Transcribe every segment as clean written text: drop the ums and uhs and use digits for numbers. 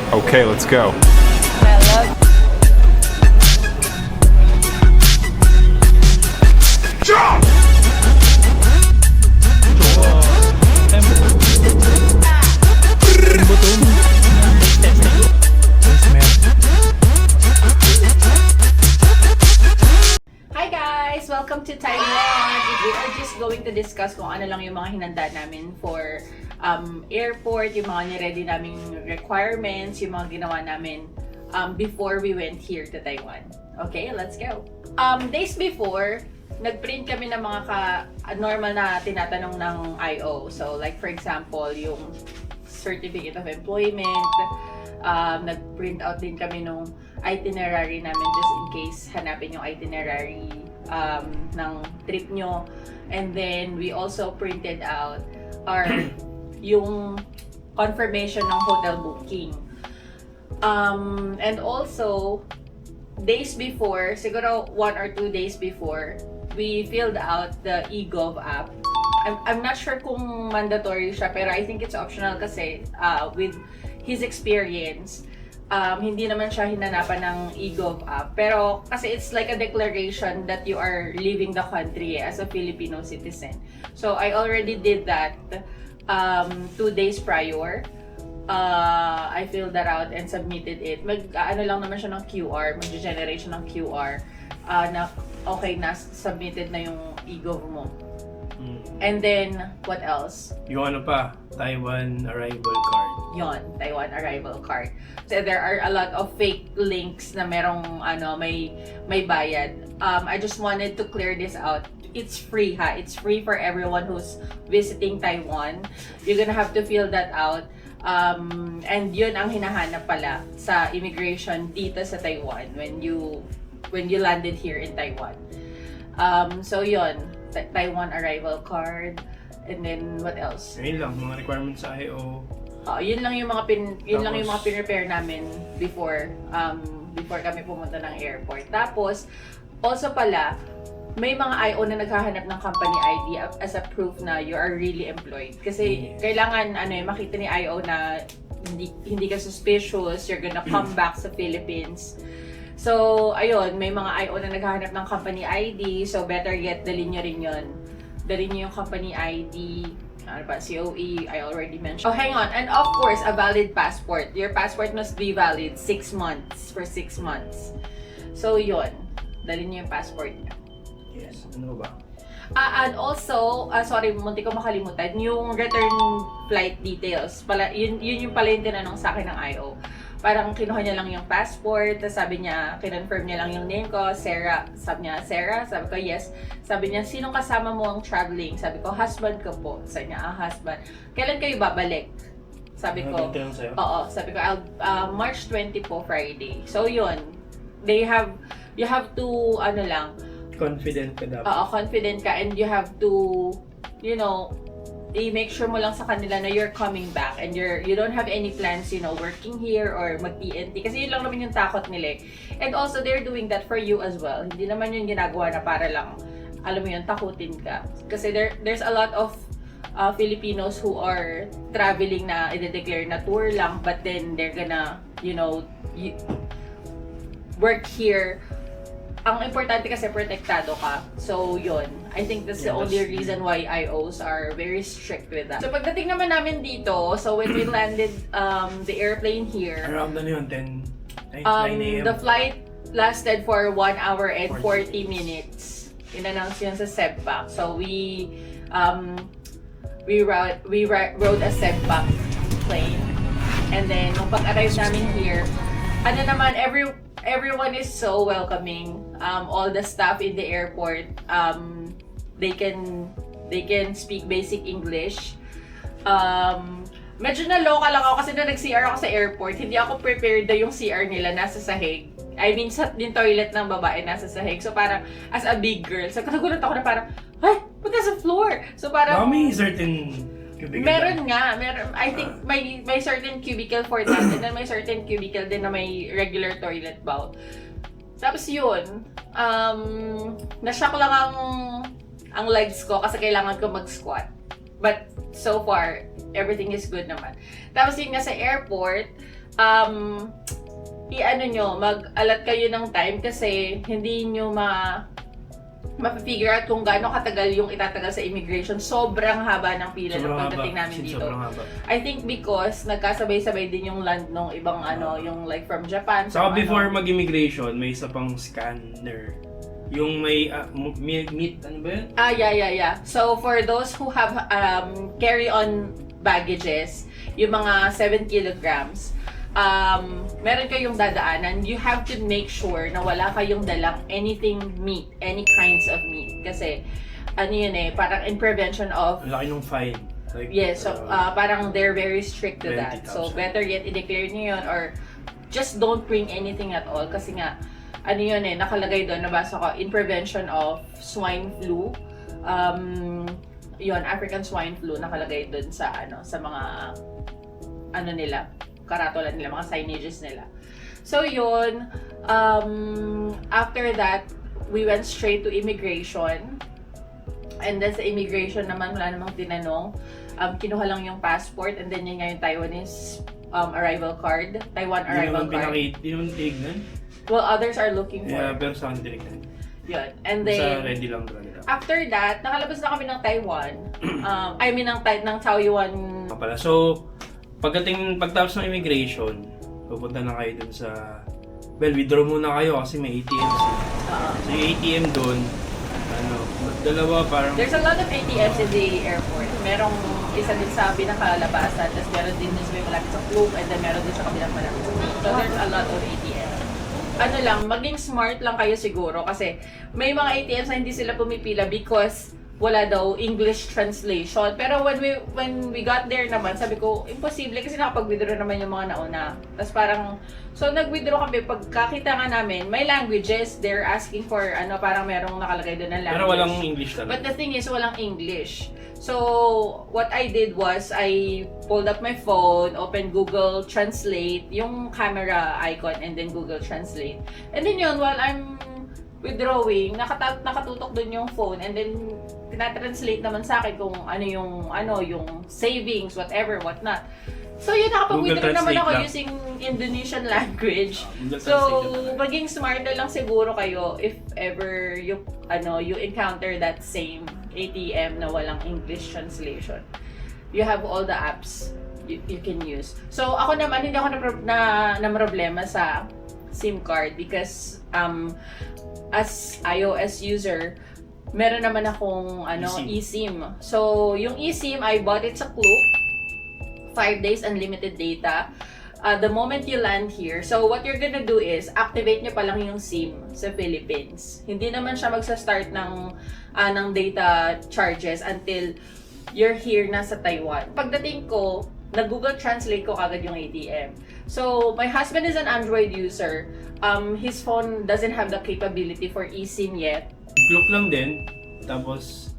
Okay, let's go. I love Hi guys! Welcome to Taiwan! We are just going to discuss kung ano lang yung mga hinanda namin for airport, yung mga niready naming requirements, yung mga ginawa namin before we went here to Taiwan. Okay, let's go! Days before, nag-print kami ng mga normal na tinatanong ng IO. So like for example, yung Certificate of Employment, nag-print out din kami nung itinerary namin just in case hanapin yung itinerary ng trip nyo. And then we also printed out yung confirmation ng hotel booking. And also, days before, siguro 1 or 2 days before, we filled out the eGov app. I'm not sure kung mandatory siya, pero I think it's optional kasi with his experience, hindi naman siya hinanapan ng eGov app. Pero kasi it's like a declaration that you are leaving the country as a Filipino citizen. So I already did that 2 days prior. I filled that out and submitted it. Ano lang naman siya ng QR, mag-generate siya ng QR na okay na, submitted na yung eGov mo. And then, what else? Yung ano pa, Taiwan arrival card. Yon, Taiwan arrival card. So there are a lot of fake links na merong may bayad. I just wanted to clear this out. It's free ha. It's free for everyone who's visiting Taiwan. You're gonna have to fill that out. And yun ang hinahanap pala sa immigration dito sa Taiwan when you landed here in Taiwan. So yun, Taiwan arrival card. And then what else? Ayun lang, mga requirements sa IO. Yun lang yung mga pinrepare namin before kami pumunta ng airport. Tapos also pala, may mga IO na naghahanap ng company ID as a proof na you are really employed. Kasi kailangan makita ni IO na hindi ka suspicious, you're gonna come back sa Philippines. So, ayun, may mga IO na naghahanap ng company ID, so better yet, dalhin nyo rin yun. Dalhin nyo yung company ID, COE, I already mentioned. Oh, hang on, and of course, a valid passport. Your passport must be valid 6 months, for 6 months. So, yun, dalhin nyo yung passport nyo. Yes, ano ba? And also, sorry, munti ko makalimutan, yung return flight details. Yun yung pala yung tinanong sa akin ng IO. Parang kinuha niya lang yung passport, tapos sabi niya, kinonfirm niya lang yung name ko, Sarah. Sabi niya, Sarah? Sabi ko, yes. Sabi niya, sinong kasama mo ang traveling? Sabi ko, husband ko po. Sabi niya, husband. Kailan kayo babalik? Sabi ko, oo. Sabi ko, March 20 po, Friday. So yun, you have to, Confident ka dapat. Confident ka, and you have to, i-make sure mo lang sa kanila na you're coming back and you don't have any plans, working here or mag-TNT. Kasi yun lang naman yung takot nila. And also, they're doing that for you as well. Hindi naman yung ginagawa na para lang, alam mo yun, takutin ka. Kasi there's a lot of Filipinos who are traveling na i-declare na tour lang, but then they're gonna, work here. Ang importante kasi protektado ka. So, yun. I think that's the only reason why IOs are very strict with that. So, pagdating naman namin dito, so when we landed the airplane here, Around 9 a.m. The flight lasted for 1 hour and 40 minutes. In-announce yun sa SEPAC. So, we rode a SEPAC plane. And then, nung pag-arrive namin here, everyone is so welcoming. All the staff in the airport, they can speak basic English. Medyo na-local lang ako kasi na nag-CR ako sa airport. Hindi ako prepared na yung CR nila nasa sahig. I mean, yung toilet ng babae nasa sahig. So parang, as a big girl, so nagulat ako na parang, ay, but there's a floor. So parang, may certain cubicle. Meron. I think may certain cubicle for that. And then may certain cubicle din na may regular toilet bowl. Tapos yun, na-shock lang ang legs ko kasi kailangan ko mag-squat. But so far, everything is good naman. Tapos yun nga sa airport, i-ano nyo, mag-alat kayo ng time kasi hindi nyo mapifigure out kung gaano katagal yung itatagal sa immigration. Sobrang haba ng pila ng pagdating namin dito. Sobrang haba. I think because nagkasabay-sabay din yung land nung ibang yung like from Japan. Saka before mag-immigration, may isa pang scanner. Yung may meat, ano ba yun? Yeah. So for those who have carry-on baggages, yung mga 7 kilograms, meron kayong dadaanan, you have to make sure na wala kayong dalang anything meat, any kinds of meat. Kasi, ano yun parang in prevention of... Ang laki ng fine. Like, yes, so parang they're very strict to that. 20,000. So, better yet, i-declare nyo yun or just don't bring anything at all. Kasi nga, ano yun nakalagay doon, nabasa ko, in prevention of swine flu. Yun, African swine flu, nakalagay doon sa, sa mga, nila, karatola nila, mga signages nila. So yun, after that, we went straight to immigration. And then sa immigration naman, wala namang tinanong. Kinuha lang yung passport and then yun nga yung Taiwanese arrival card. Taiwan arrival card. Di naman tinignan? Well, others are looking for. Yeah, pero sa akin tinignan. Yun. And Sa then, ready lang talaga. after that, nakalabas na kami ng Taiwan. I mean, ng Taoyuan. Pala. So, pagtapos ng immigration, pupunta na kayo dun sa... Well, withdraw muna kayo kasi may ATM. So, yung ATM dun, dalawa parang... There's a lot of ATMs in the airport. Merong isa din sa pinakalabasan, tapos meron din sa may malapit sa Klook, and then meron din sa kabilang malapit sa Klook. So, there's a lot of ATMs. Maging smart lang kayo siguro kasi may mga ATMs na hindi sila pumipila because wala daw English translation. Pero when we got there naman, sabi ko, imposible kasi nakapag-withdraw naman yung mga nauna. Tapos parang, so nag-withdraw kami, pagkakita nga namin, may languages, they're asking for, parang merong nakalagay doon na language. Pero walang English talaga. But the thing is, walang English. So, what I did was, I pulled up my phone, opened Google Translate, yung camera icon, and then Google Translate. And then yun, while I'm withdrawing, nakatutok dun yung phone, and then tinatranslate naman sa akin kung yung savings, whatever, whatnot. So yun, nakapag-withdraw naman ako using Indonesian language. So, maging smarter lang siguro kayo if ever you encounter that same ATM na walang English translation. You have all the apps you can use. So, ako naman, hindi ako na problema sa SIM card because as iOS user, meron naman akong eSIM. So, yung eSIM, I bought it sa Klook. 5 days unlimited data. The moment you land here, so what you're gonna do is, activate nyo pa lang yung SIM sa Philippines. Hindi naman siya magsa-start ng data charges until you're here na sa Taiwan. Pagdating ko, nag-Google Translate ko agad yung ATM. So, my husband is an Android user. His phone doesn't have the capability for eSIM yet. Klook lang din. Tapos,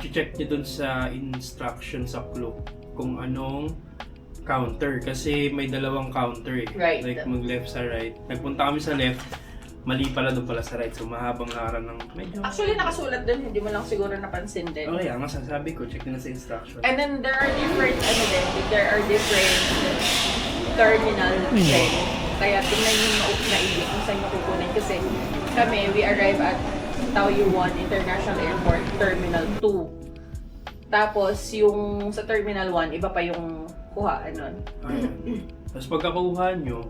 check nyo dun sa instruction sa Klook kung anong counter. Kasi may dalawang counter eh. Right. Like mag-left sa right. Nagpunta kami sa left, mali pala doon pala sa right. So, mahabang lakaran ng medyo... Actually, nakasulat dun. Hindi mo lang siguro napansin din. Okay, ang masasabi ko, check nyo na sa instruction. And then there are different terminal check. Kaya tingnan yung maigi kung saan nyo kukunin. Kasi kami, we arrive at Taoyuan International Airport Terminal 2. Tapos yung sa Terminal 1, iba pa yung kuhaan nun. Tapos pagkakuha nyo,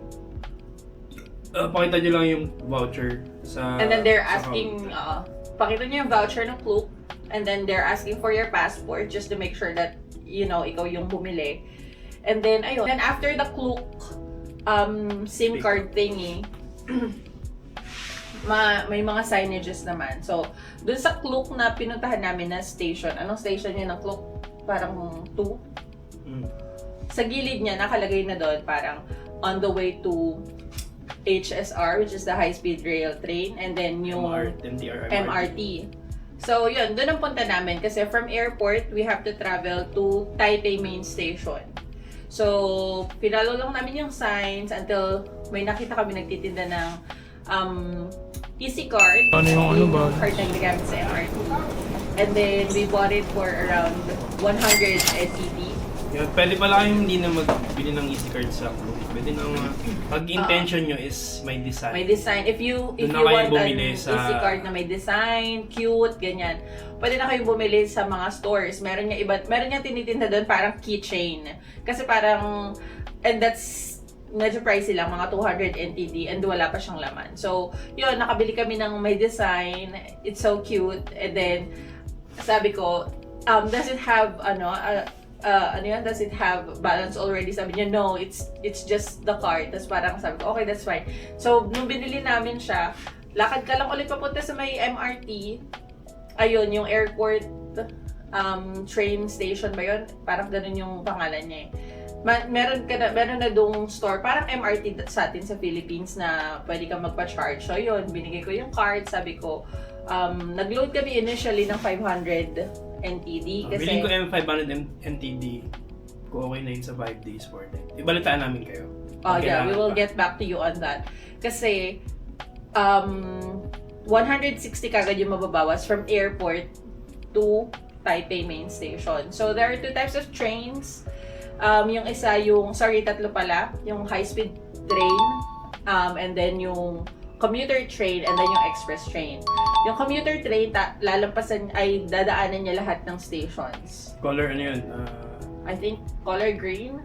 pakita nyo lang yung voucher sa... And then they're asking, pakita nyo yung voucher ng Klook. And then they're asking for your passport just to make sure that, ikaw yung bumili. And then, ayun. Then after the Klook SIM card thingy, may mga signages naman. So, dun sa Klook na pinuntahan namin na station, anong station yun ng Klook? Parang 2? Sa gilid niya, nakalagay na doon parang on the way to HSR, which is the high-speed rail train, and then yung MRT. So, yun, doon ang punta namin. Kasi from airport, we have to travel to Taipei main station. So, pinalo lang namin yung signs until may nakita kami nagtitinda ng easy card. Ano yung ba? Card na ginagamit sa MRT. And then, we bought it for around 100 SED. Yun, pwede pala kayong hindi na magbili ng easy card sa Klook. Pwede nang pag intention nyo is may design. May design. If you Doon na kayo want an bumili sa- easy card na may design, cute, ganyan, pwede na kayo bumili sa mga stores. Meron niya tinitinda doon parang keychain. Kasi parang, and that's medyo pricey lang, mga 200 NTD, and wala pa siyang laman. So, yun, nakabili kami ng may design. It's so cute. And then, sabi ko, does it have, does it have balance already? Sabi niya, no, it's just the card. Tapos parang sabi ko, okay, that's fine. So, nung binili namin siya, lakad ka lang ulit papunta sa may MRT. Ayun, yung airport train station ba yun? Parang ganun yung pangalan niya eh. Meron na dong store, parang MRT sa atin sa Philippines na pwede kang magpa-charge. So yun, binigay ko yung card, sabi ko, nag-load kami initially ng 500 NTD kasi... Bilhin ko yung 500 NTD kung okay na yun sa 5 days, 4 days. Ibalitaan namin kayo. Oh yeah, we will get back to you on that. Kasi, 160 kagad yung mababawas from airport to Taipei main station. So there are two types of trains. Yung isa tatlo pala, yung high-speed train, and then yung commuter train, and then yung express train. Yung commuter train, lalampasan ay dadaanan niya lahat ng stations. Color ano yun? I think color green?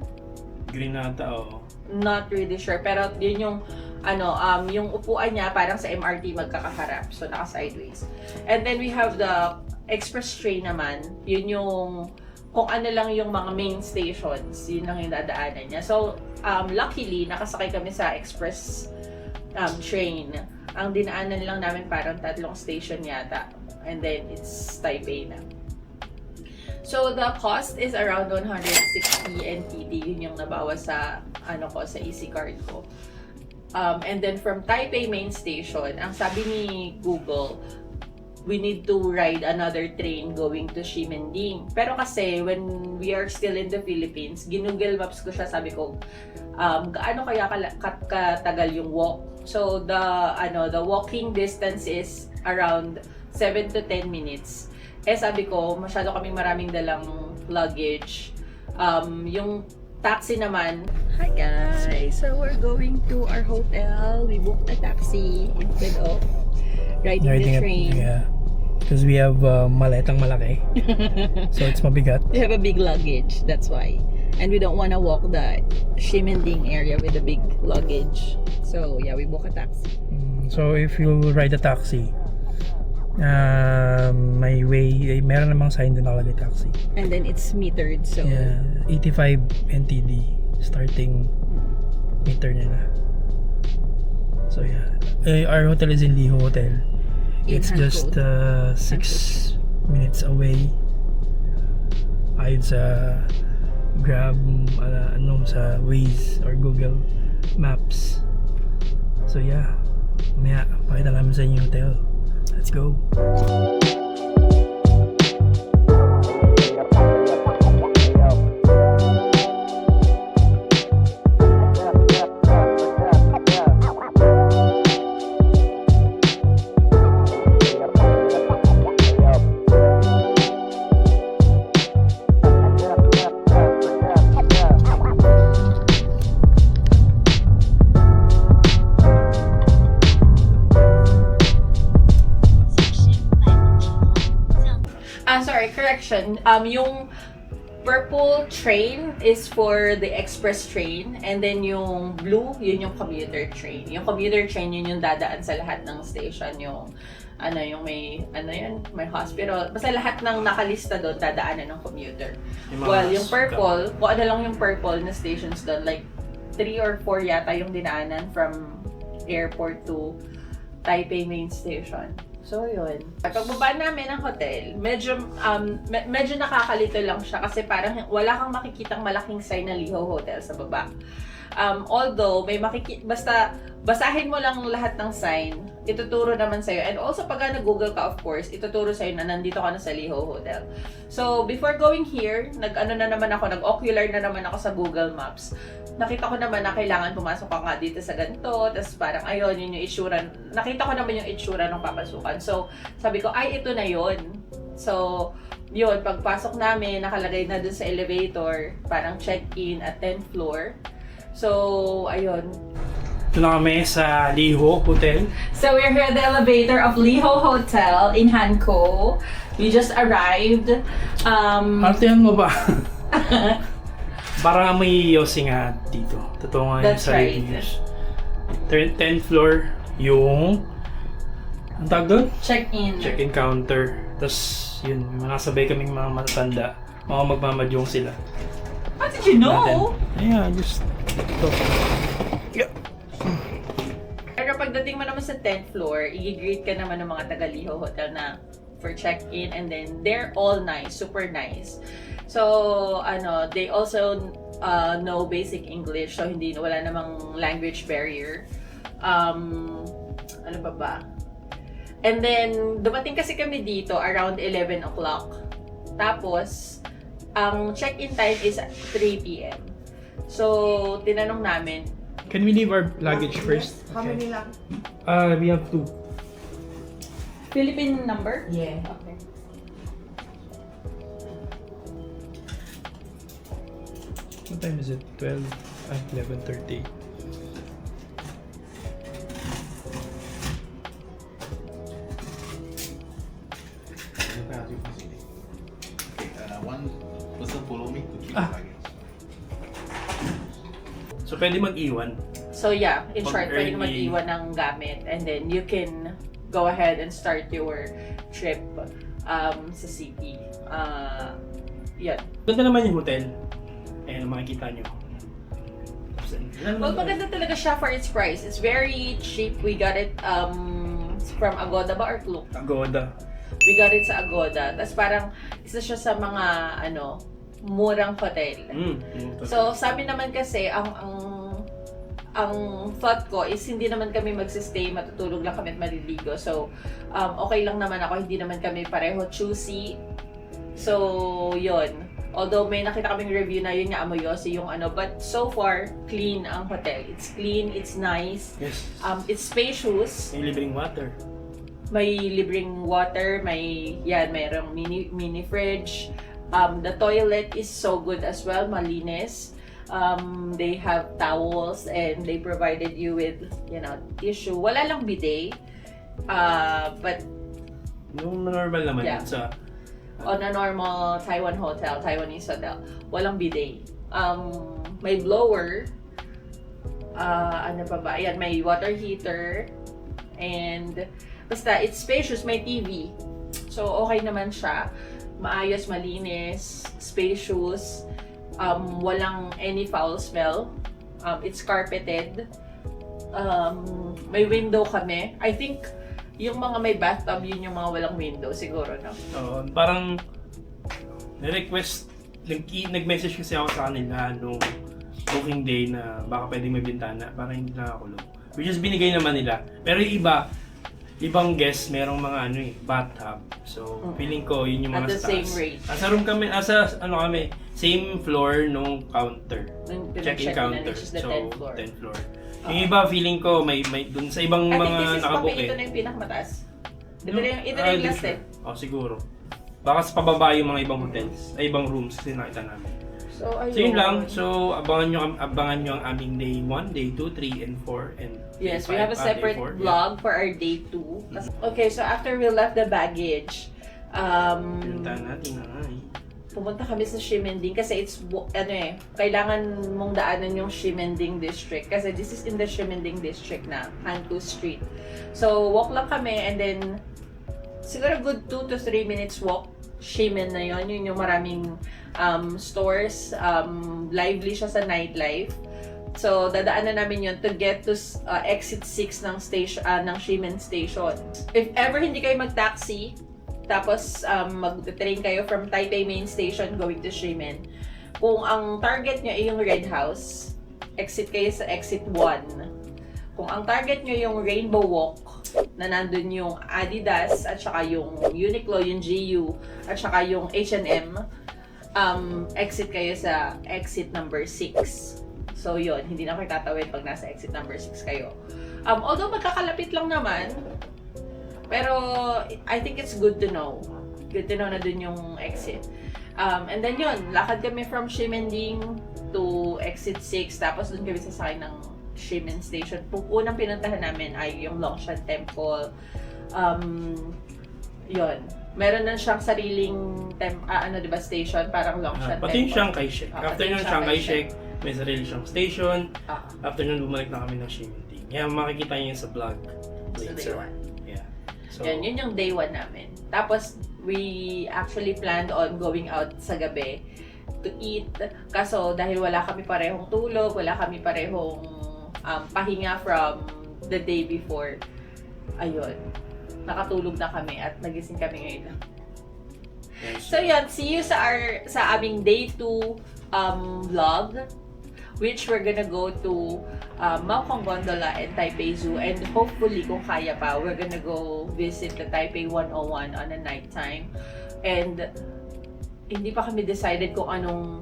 Green na ata, oo. Not really sure, pero yun yung yung upuan niya parang sa MRT magkakaharap, so naka-sideways. And then we have the express train naman, yun yung kung ano lang yung mga main stations, yun lang yung dadaanan niya. So, luckily, nakasakay kami sa express train. Ang dinaanan lang namin parang 3 station yata. And then, it's Taipei na. So, the cost is around 160 NTD. Yun yung nabawas sa, sa easy card ko. And then, from Taipei main station, ang sabi ni Google, we need to ride another train going to Ximending. Pero kasi, when we are still in the Philippines, ginugel maps ko siya, sabi ko, gaano kaya katagal yung walk? So, the walking distance is around 7 to 10 minutes. Sabi ko, masyado kaming maraming dalang luggage. Yung taxi naman. Hi guys! So, we're going to our hotel. We booked a taxi instead of riding the train. Yeah. Because we have maletang malaki. So it's mabigat. We have a big luggage, that's why. And we don't want to walk the Ximending area with a big luggage. So yeah, we book a taxi. So if you ride a taxi, may way, meron namang sign doon nakalagay taxi. And then it's metered, so... Yeah, 85 NTD starting meter nila. So yeah, our hotel is in Liho Hotel. It's just 6 minutes away. Ayon sa Grab, sa Waze or Google Maps. So yeah, mamaya pakita namin sa inyo yung hotel. Let's go. Correction. Yung purple train is for the express train, and then yung blue, yun yung commuter train. Yung commuter train, yun yung dadaan sa lahat ng station. Yung may hospital. Basta lahat ng nakalista doon, dadaanan ng commuter. Yung purple, kung ano lang yung purple na stations doon, like 3 or 4 yata yung dinaanan from airport to Taipei main station. So, yun. Pagbaba namin ng hotel, medyo nakakalito lang siya kasi parang wala kang makikitang malaking sign na Liho Hotel sa baba. Although, basta basahin mo lang lahat ng sign, ituturo naman sa'yo. And also, pag nag-Google ka, of course, ituturo sa'yo na nandito ka na sa Liho Hotel. So, before going here, nag-ocular na naman ako sa Google Maps. Nakita ko naman na kailangan pumasok ka nga dito sa ganito, tapos parang ayun, yun yung itsura. Nakita ko naman yung itsura ng papasukan. So, sabi ko, ay, ito na yun. So, yun, pagpasok namin, nakalagay na dun sa elevator, parang check-in at 10th floor. So, ayun. Ito na kami sa Liho Hotel. So, we're here at the elevator of Liho Hotel in Hanko. We just arrived. Artehan mo ba? Parang may yosi nga dito. Totoo nga yung That's sa right. reviews. 10th floor, yung... Ang tawag doon? Check-in. Check-in counter. Tapos, yun, may mga sabay kaming mga matatanda. Mga magmamadyong sila. How did you know? Yeah, just... Ito. Yeah. Pero pagdating mo naman sa 10th floor, i-greet ka naman ng mga taga-Liho Hotel na for check-in, and then they're all nice, super nice. So, they also know basic English, so wala namang language barrier. Ano pa ba? And then, dumating kasi kami dito around 11 o'clock. Tapos, ang check-in time is 3 p.m. So, tinanong namin, Can we leave our luggage first? How many lang? We have 2. Philippine number? Yeah. Okay. What time is it? 12 at 11:30. One person follow me to keep Ah. the luggage. So, pwede mag-iwan. So yeah, in Pag short, pwede ka early- mag-iwan ng gamit, and then you can go ahead and start your trip sa city. Yan. Ganda naman yung hotel. Ayan, makikita nyo. Well, maganda talaga siya for its price. It's very cheap. We got it from Agoda ba or Klook? Agoda. We got it sa Agoda. Tapos parang isa siya sa mga murang hotel. So, sabi naman kasi, ang thought ko is hindi naman kami magsistay, matutulog lang kami at maliligo. So, okay lang naman ako, hindi naman kami pareho choosy. So, yun. Although may nakita kaming review na yun nga amoyosi yung but so far, clean ang hotel. It's clean, it's nice, Yes. it's spacious. May libreng water. May libreng water, mayroong mini fridge. The toilet is so good as well, malinis. They have towels and they provided you with, tissue. Wala lang bidet. But Yung normal naman Yeah. yun sa... on a normal Taiwanese hotel, walang bidet. May blower. Ano pa ba? Ayan, may water heater. And basta, it's spacious, may TV. So, okay naman siya. Maayos, malinis, spacious. Walang any foul smell. It's carpeted. May window kami. I think yung mga may bathtub, yun yung mga walang window siguro, no? Parang na-request, nag-message kasi ako sa kanila nung booking day na baka pwede may bintana para hindi nakakulong. Which is binigay naman nila. Pero yung ibang guests, merong mga bathtub. So, feeling ko yun yung At mga the sa same taas. rate. Nasa room kami, kami, same floor nung counter. Nung pinag-check Check-in counter. which is the So, 10th floor. 10th floor. Yung iba, feeling ko, may dun sa ibang I think mga this is nakabook ito na yung pinakamataas. Ito na yung hindi last sure. eh. Siguro. Baka sa pababa yung mga ibang hotels, ibang rooms kasi nakita namin. So, ayun. So yun lang. So abangan nyo ang aming day 1, day 2, 3, and 4, and Yes, we day have a 5, separate day 4. vlog for our day 2. Okay, so after we left the baggage, Pinuntahan natin na nga eh. pumunta kami sa Ximending kasi it's kailangan mong daanan yung Ximending district kasi this is in the Ximending district na Hankou Street. So walk lang kami, and then siguro good 2 to 3 minutes walk. Ximen na yun yung maraming stores, lively siya sa nightlife. So dadaanan namin yun to get to exit 6 ng station ng Ximen station. If ever hindi kayo mag-taxi, tapos mag-train kayo from Taipei Main Station going to Ximen. Kung ang target nyo ay yung Red House, exit kayo sa exit 1. Kung ang target nyo yung Rainbow Walk, na nandun yung Adidas, at saka yung Uniqlo, yung GU, at saka yung H&M, exit kayo sa exit number 6. So yun, hindi na kayo tatawid pag nasa exit number 6 kayo. Although magkakalapit lang naman, pero I think it's good to know Good to know na dun yung exit. And then yun, lakad kami from Ximending to exit 6, tapos dun kami sasakay ng Ximen Station. Unang pinuntahan namin ay yung Longshan Temple. Yun. Meron na siyang sariling diba, station, parang Longshan Temple. Pati yung Chiang Kai-shek. After pati ng yung Chiang Kai-shek, may sarili siyang station. Ah. After nun, bumalik na kami ng Ximending. Kaya makikita niyo yun sa vlog So, later. day 1. Yeah. So, Yun yung day 1 namin. Tapos, we actually planned on going out sa gabi to eat. Kaso, dahil wala kami parehong tulog, wala kami parehong pahinga from the day before, ayun, nakatulog na kami at nagising kami ngayon. So yun, see you sa aming day 2 vlog, which we're gonna go to Maokong Gondola and Taipei Zoo, and hopefully kung kaya pa, we're gonna go visit the Taipei 101 on a night time. And hindi pa kami decided kung anong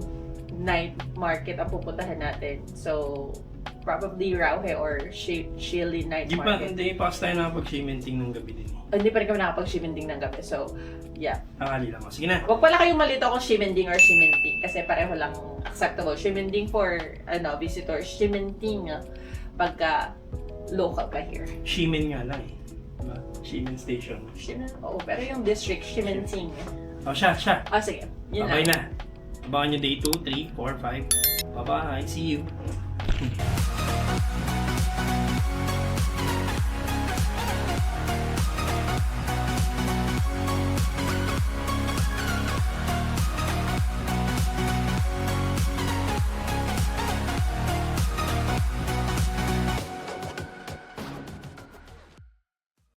night market ang pupuntahan natin. So probably Rauhe or Shili night market. Hindi pa kasi tayo nakapag-Ximending ng gabi din. Hindi pa rin kami nakapag-Ximending ng gabi. So, yeah. Akali lang ako. Sige na. Huwag pala kayong malito kung Ximending or Ximending kasi pareho lang acceptable. Ximending for visitor, Ximending pagka local ka here. Ximen nga lang eh. Diba? Ximen Station. Oo, pero yung district, Ximending. Oh, siya. Sige. Yun Bye-bye lang. na. Abangan nyo day 2, 3, 4, 5. Bye-bye. See you.